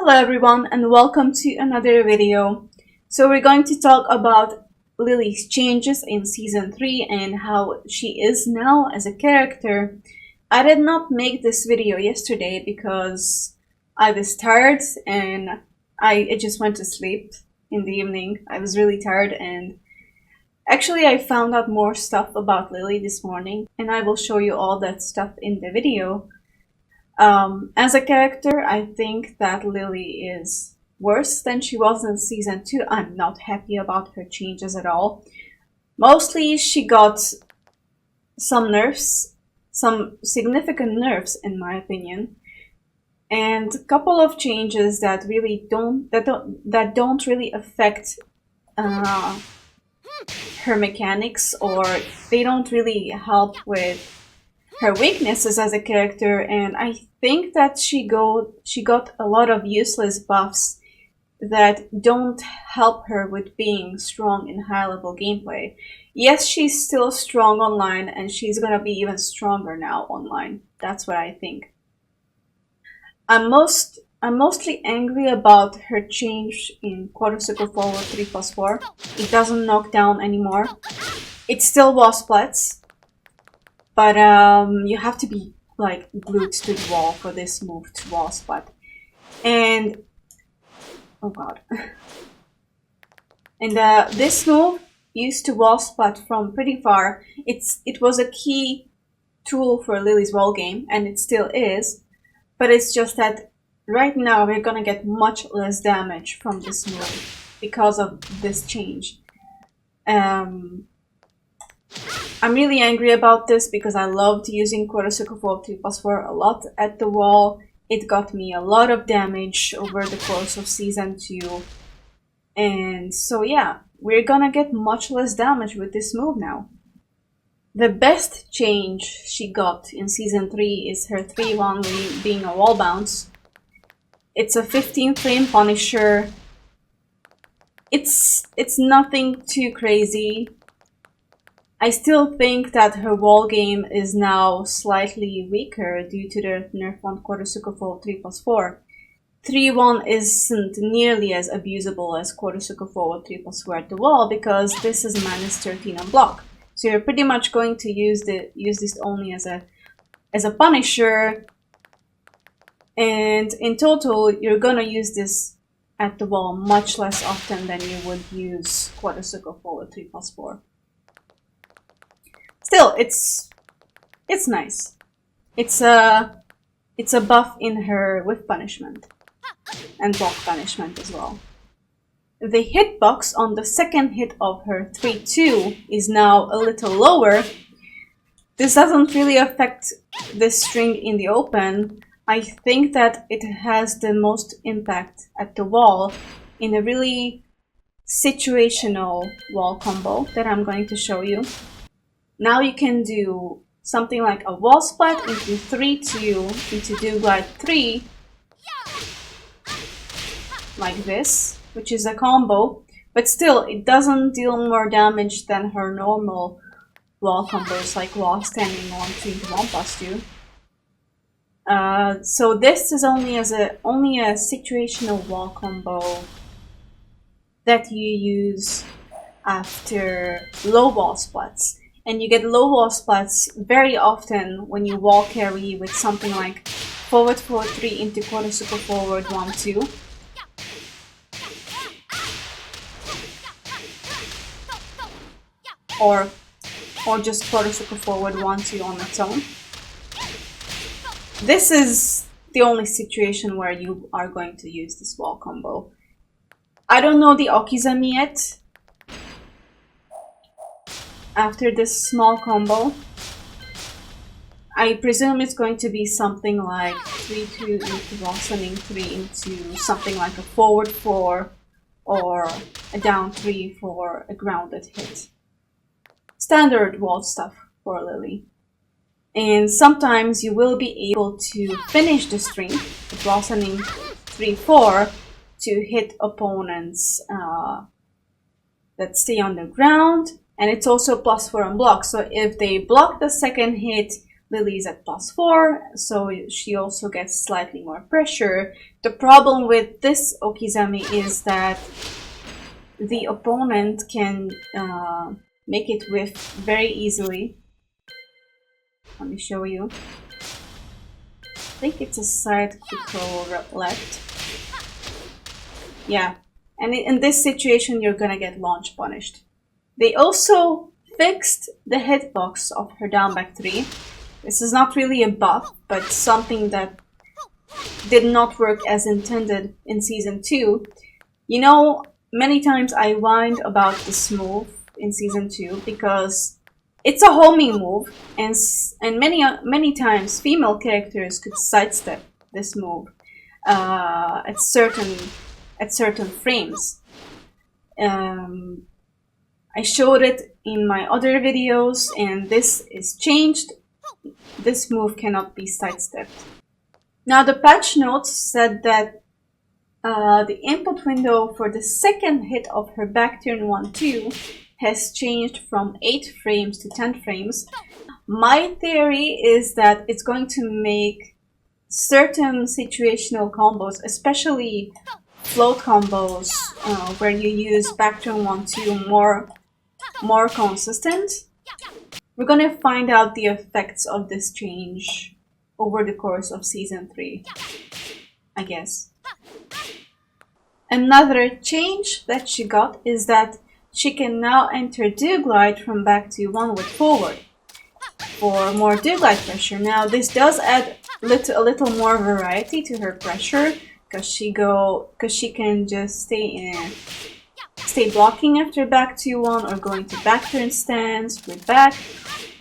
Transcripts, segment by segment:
Hello everyone and welcome to another video. So we're going to talk about Lili's changes in season 3 and how she is now as a character. I did not make this video yesterday because I was tired and I just went to sleep in the evening. I was really tired and actually I found out more stuff about Lili this morning and I will show you all that stuff in the video. As a character, I think that Lili is worse than she was in season 2. I'm not happy about her changes at all. Mostly she got some nerfs, some significant nerfs in my opinion, and a couple of changes that really don't really affect her mechanics, or they don't really help with her weaknesses as a character. And I think that she got a lot of useless buffs that don't help her with being strong in high level gameplay. Yes, she's still strong online and she's gonna be even stronger now online. That's what I think. I'm mostly angry about her change in quarter circle forward 3+4. It doesn't knock down anymore. It still wall splats, but you have to be like glued to the wall for this move to wall splat. And oh god. And this move used to wall splat from pretty far. It was a key tool for Lili's wall game, and it still is. But it's just that right now we're gonna get much less damage from this move because of this change. I'm really angry about this because I loved using quarter circle forward 3+4 a lot at the wall. It got me a lot of damage over the course of season 2. And so yeah, we're gonna get much less damage with this move now. The best change she got in season 3 is her 3-1 being a wall bounce. It's a 15 frame punisher. It's nothing too crazy. I still think that her wall game is now slightly weaker due to the nerf on quarter circle forward 3+4. 3-1 isn't nearly as abusable as quarter circle forward 3+4 at the wall because this is -13 on block. So you're pretty much going to use this only as a punisher, and in total you're gonna use this at the wall much less often than you would use quarter circle forward 3+4. Still, it's nice. It's a buff in her whiff punishment and block punishment as well. The hitbox on the second hit of her 3-2 is now a little lower. This doesn't really affect this string in the open. I think that it has the most impact at the wall in a really situational wall combo that I'm going to show you. Now you can do something like a wall splat into 3-2 into do glide 3, like this, which is a combo, but still it doesn't deal more damage than her normal wall combos like wall standing 1-2 into 1+2. So this is only a situational wall combo that you use after low wall splats. And you get low wall splats very often when you wall carry with something like forward 4-3 into quarter circle forward 1-2. Or just quarter circle forward 1-2 on its own. This is the only situation where you are going to use this wall combo. I don't know the Okizami yet. After this small combo, I presume it's going to be something like 3-2 into blossoming 3 into something like a forward 4 or a down 3 for a grounded hit. Standard wall stuff for Lili. And sometimes you will be able to finish the string, the blossoming 3-4, to hit opponents that stay on the ground. And it's also +4 on block, so if they block the second hit, Lili is at +4, so she also gets slightly more pressure The problem with this Okizami is that the opponent can make it whiff very easily. Let me show you. I think it's a side control left. Yeah, and in this situation you're gonna get launch punished. They also fixed the hitbox of her down back 3. This is not really a buff, but something that did not work as intended in Season 2. You know, many times I whined about this move in Season 2 because it's a homing move, and many times female characters could sidestep this move at certain frames. I showed it in my other videos, and this is changed. This move cannot be sidestepped. Now the patch notes said that the input window for the second hit of her back turn 1-2 has changed from 8 frames to 10 frames. My theory is that it's going to make certain situational combos, especially float combos where you use back turn 1-2 more consistent. We're gonna find out the effects of this change over the course of Season 3, I guess. Another change that she got is that she can now enter do glide from back to 1 with forward for more do glide pressure. Now this does add a little more variety to her pressure, because she can just stay blocking after back to 1, or go into back turn stance with back,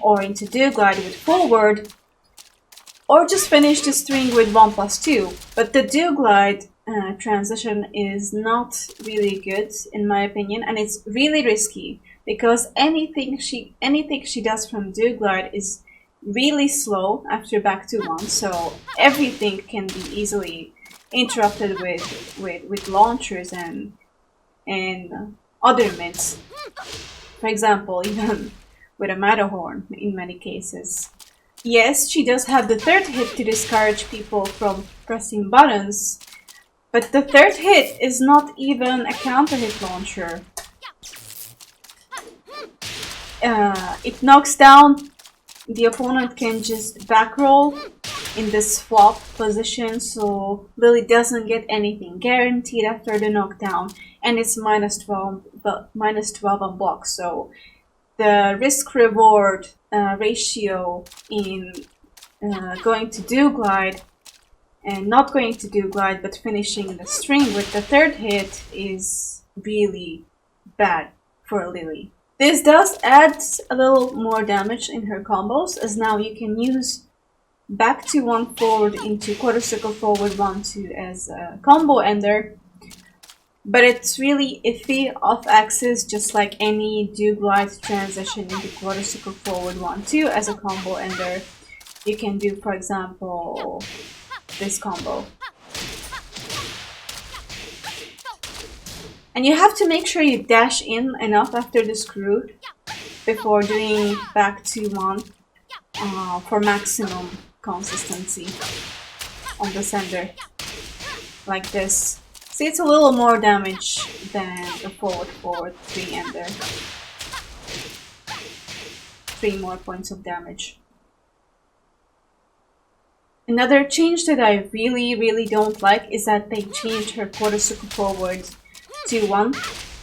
or into do glide with forward, or just finish the string with 1+2. But the do glide transition is not really good in my opinion, and it's really risky because anything she does from do glide is really slow after back to 1, so everything can be easily interrupted with launchers and other mids. For example, even with a Matterhorn in many cases. Yes, she does have the third hit to discourage people from pressing buttons, but the third hit is not even a counter hit launcher. It knocks down, the opponent can just back roll in this flop position, so Lili doesn't get anything guaranteed after the knockdown, and it's -12 on block, so the risk-reward ratio in going to do glide and not going to do glide but finishing the string with the third hit is really bad for Lili. This does add a little more damage in her combos, as now you can use back to 1 forward into quarter circle forward 1-2 as a combo ender, but it's really iffy off axis, just like any do glide transition into quarter circle forward 1-2 as a combo ender. You can do, for example, this combo. And you have to make sure you dash in enough after the screw before doing back to 1 for maximum consistency on the sender, like this. See, it's a little more damage than the forward 3 ender. 3 more points of damage. Another change that I really don't like is that they changed her quarter circle forward to 1.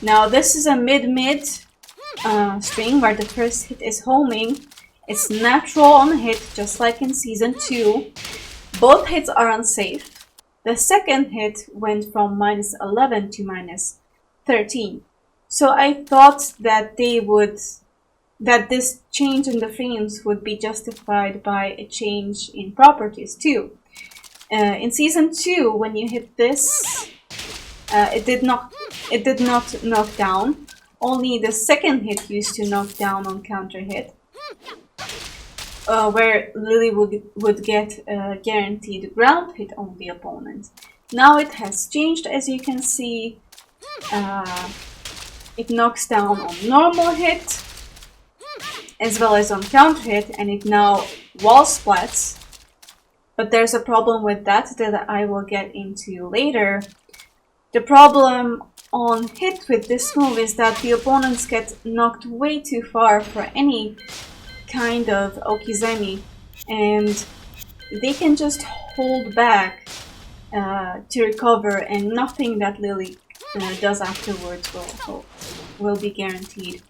Now this is a mid string where the first hit is homing. It's natural on hit, just like in Season 2. Both hits are unsafe. The second hit went from -11 to -13. So I thought that this change in the frames would be justified by a change in properties too. In Season 2, when you hit this, it did not knock down. Only the second hit used to knock down on counter hit, where Lili would get a guaranteed ground hit on the opponent. Now it has changed, as you can see. It knocks down on normal hit as well as on counter hit, and it now wall splats But there's a problem with that I will get into later. The problem on hit with this move is that the opponents get knocked way too far for any kind of Okizeme, and they can just hold back to recover, and nothing that Lili does afterwards will be guaranteed.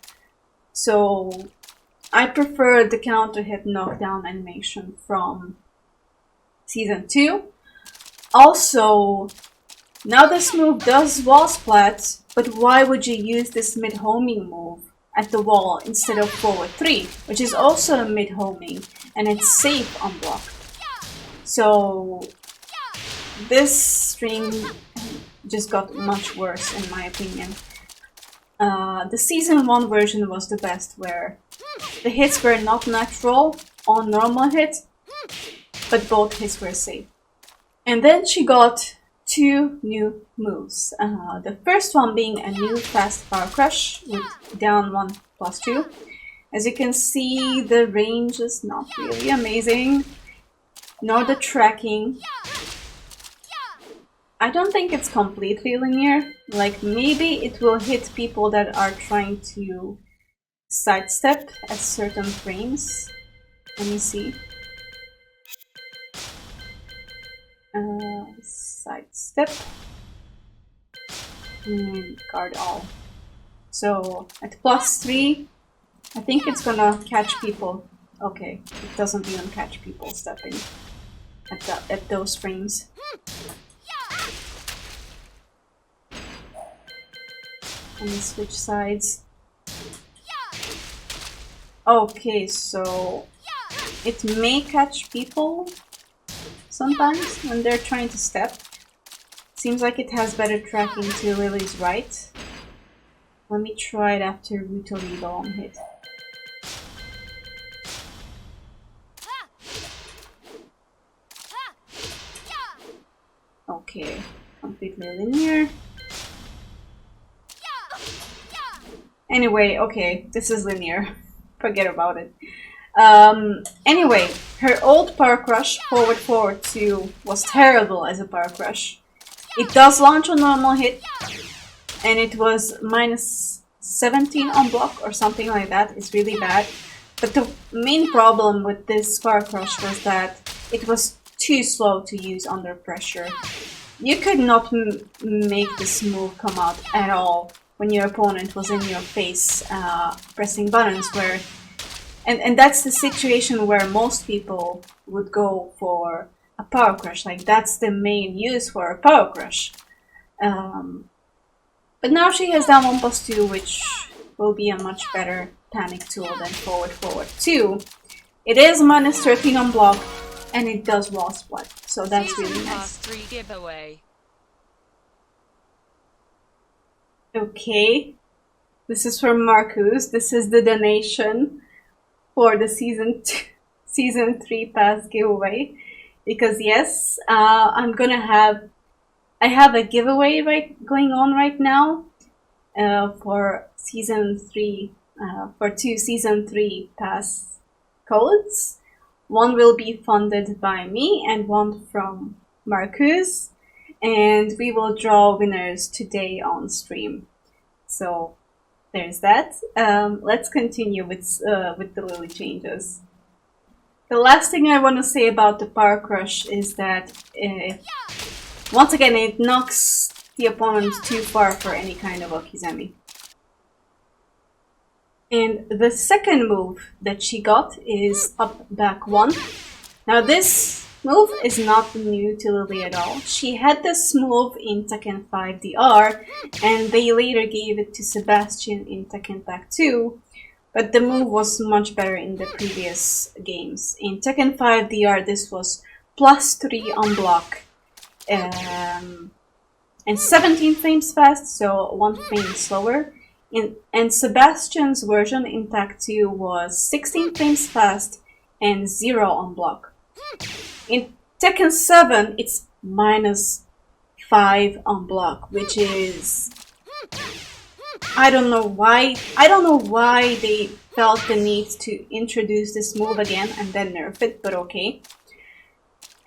So I prefer the counter hit knockdown animation from Season 2. Also, now this move does wall splat, but why would you use this mid-homing move at the wall instead of forward 3, which is also a mid-homing, and it's safe on block. So this stream just got much worse in my opinion. The Season 1 version was the best, where the hits were not natural on normal hit, but both hits were safe. And then she got 2 new moves. The first one being a new fast power crush with down 1 plus 2. As you can see, the range is not really amazing, nor the tracking. I don't think it's completely linear. Like, maybe it will hit people that are trying to sidestep at certain frames. Let me see. Sidestep and guard all. So at plus 3, I think it's gonna catch people. Okay, it doesn't even catch people stepping at those frames. Let me switch sides. Okay, so it may catch people sometimes when they're trying to step. Seems like it has better tracking to Lili's right. Let me try it after Rutorido on hit. Okay, completely linear. Anyway, okay, this is linear. Forget about it. Anyway, her old power crush, forward 2, was terrible as a power crush. It does launch on normal hit, and it was minus 17 on block or something like that. It's really bad. But the main problem with this power crush was that it was too slow to use under pressure. You could not make this move come out at all when your opponent was in your face pressing buttons, where and that's the situation where most people would go for a power crush. Like, that's the main use for a power crush. But now she has down 1 plus 2, which will be a much better panic tool than forward 2. It is minus 13 on block, and it does wall splat, so that's really nice. 3 giveaway. Okay, this is from Marcus. This is the donation for the season 3 pass giveaway, because yes, I have a giveaway going on right now for season 3, for 2 season 3 pass codes. One will be funded by me and one from Marcus, and we will draw winners today on stream. So there's that. Let's continue with the Lili changes. The last thing I want to say about the power crush is that once again it knocks the opponent too far for any kind of Okizeme. And the second move that she got is up back 1. Now this move is not new to Lili at all. She had this move in Tekken 5 DR, and they later gave it to Sebastian in Tekken Back 2, but the move was much better in the previous games. In Tekken 5 DR, this was plus 3 on block, and 17 frames fast, so 1 frame slower. And Sebastian's version in Tag 2 was 16 frames fast and 0 on block. In Tekken 7, it's minus 5 on block, which is... I don't know why they felt the need to introduce this move again and then nerf it, but okay.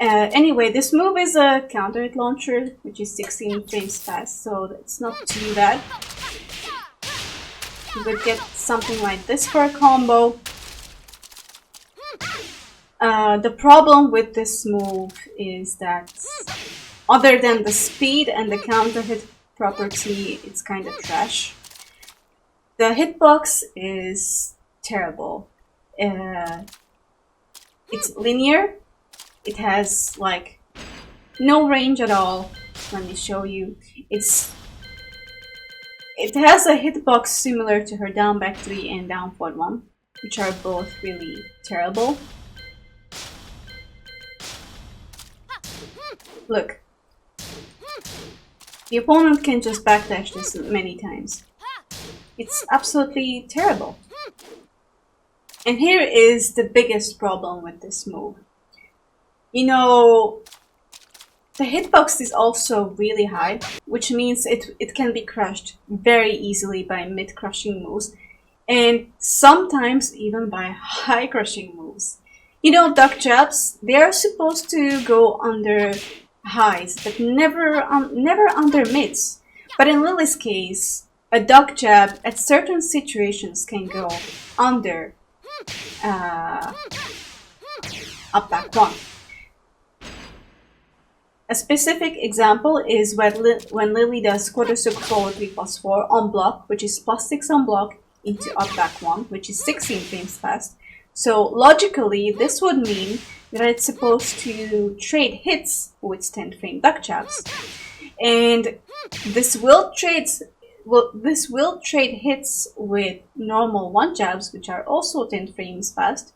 Anyway, this move is a counter hit launcher, which is 16 frames fast, so it's not too bad. You would get something like this for a combo. The problem with this move is that other than the speed and the counter hit property, it's kind of trash. The hitbox is terrible. It's linear. It has like no range at all. Let me show you. It has a hitbox similar to her down back 3 and down forward 1, which are both really terrible. Look. The opponent can just backdash this many times. It's absolutely terrible. And here is the biggest problem with this move. You know, the hitbox is also really high, which means it can be crushed very easily by mid-crushing moves, and sometimes even by high-crushing moves. You know, duck jabs, they are supposed to go under highs, but never under mids. But in Lili's case, a duck jab at certain situations can go under up back 1. A specific example is when Lili does quarter circle forward 3+4 on block, which is +6 on block, into up back 1, which is 16 frames fast. So logically, this would mean that it's supposed to trade hits with 10 frame duck jabs, and this will trade hits with normal 1 jabs, which are also 10 frames fast.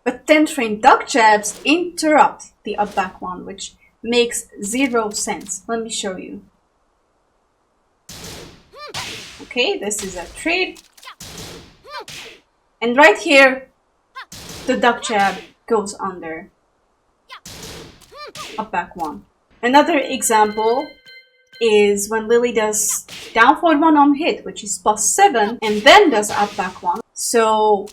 But 10 frame duck jabs interrupt the up back 1, which makes 0 sense. Let me show you. Okay, this is a trade. And right here, the duck jab goes under up back 1. Another example is when Lili does down forward 1 on hit, which is +7, and then does up back 1. So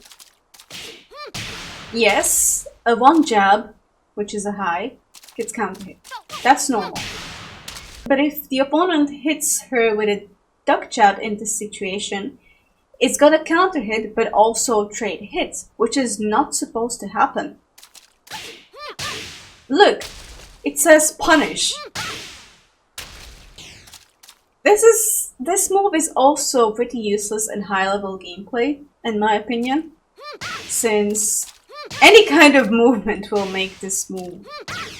yes, a 1 jab, which is a high, gets counter hit. That's normal. But if the opponent hits her with a duck jab in this situation, it's gonna counter hit but also trade hits, which is not supposed to happen. Look, it says punish. This move is also pretty useless in high-level gameplay, in my opinion, since any kind of movement will make this move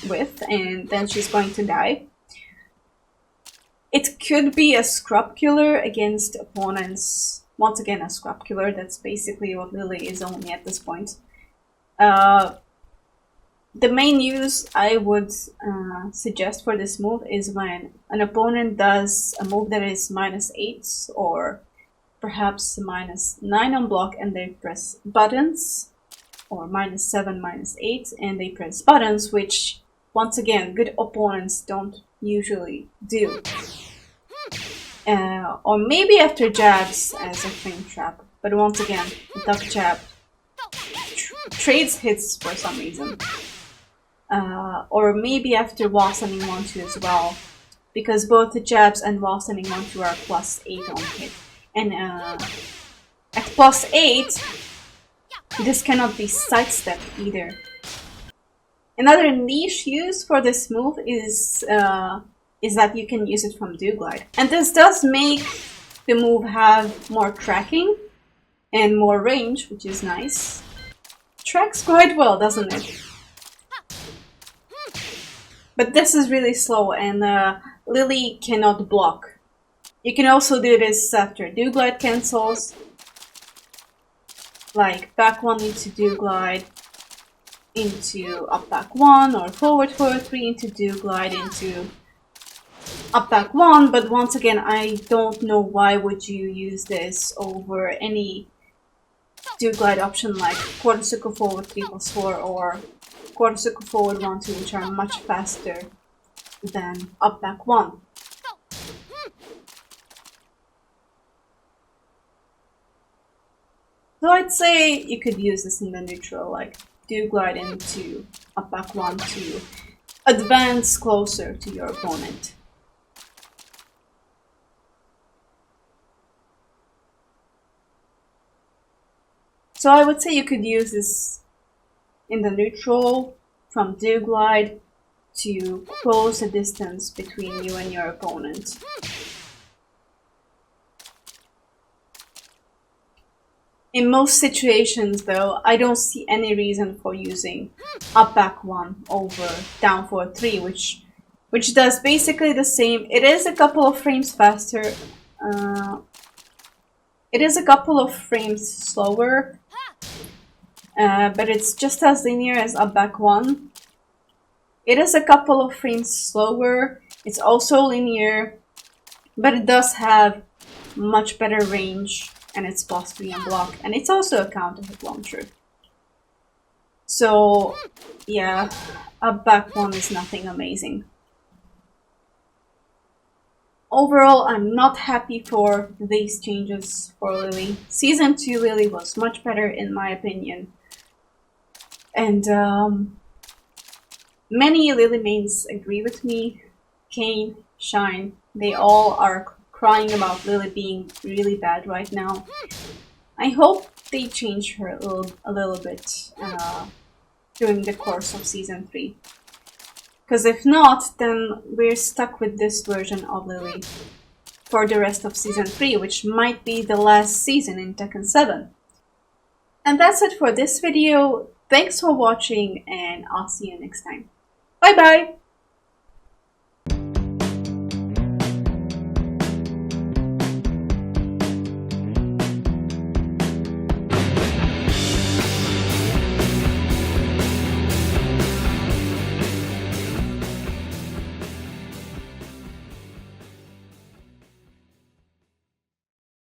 with, and then she's going to die. It could be a scrub killer against opponents. Once again, a scrub killer. That's basically what Lili is only at this point. The main use I would suggest for this move is when an opponent does a move that is -8 or perhaps -9 on block and they press buttons, or -7, -8, and they press buttons, which, once again, good opponents don't usually do. Or maybe after jabs as a frame trap, but once again, duck jab trades hits for some reason. Or maybe after wall sending 1-2 as well, because both the jabs and wall sending 1-2 are +8 on hit. And at +8, this cannot be sidestepped either. Another niche use for this move is that you can use it from do glide. And this does make the move have more tracking and more range, which is nice. Tracks quite well, doesn't it? But this is really slow, and Lili cannot block. You can also do this after do glide cancels, like back 1 into do glide into up back 1, or forward 3 into do glide into up back 1. But once again, I don't know why would you use this over any do glide option like quarter circle forward 3+4 or quarter circle forward 1-2, which are much faster than up back 1. So I'd say you could use this in the neutral, like do glide into a BackOne to advance closer to your opponent. So I would say you could use this in the neutral from do glide to close the distance between you and your opponent. In most situations though, I don't see any reason for using up BackOne over down forward 3, which does basically the same. It is a couple of frames faster. It is a couple of frames slower, but it's just as linear as up BackOne. It is a couple of frames slower. It's also linear, but it does have much better range, and it's +3 on block, and it's also a counter hit launcher. So yeah, up BackOne is nothing amazing. Overall, I'm not happy for these changes for Lili. Season 2 Lili was much better in my opinion. And many Lili mains agree with me. Kane, Shine, they all are crying about Lili being really bad right now. I hope they change her a little bit during the course of Season 3. Because if not, then we're stuck with this version of Lili for the rest of Season 3, which might be the last season in Tekken 7. And that's it for this video. Thanks for watching, and I'll see you next time. Bye bye!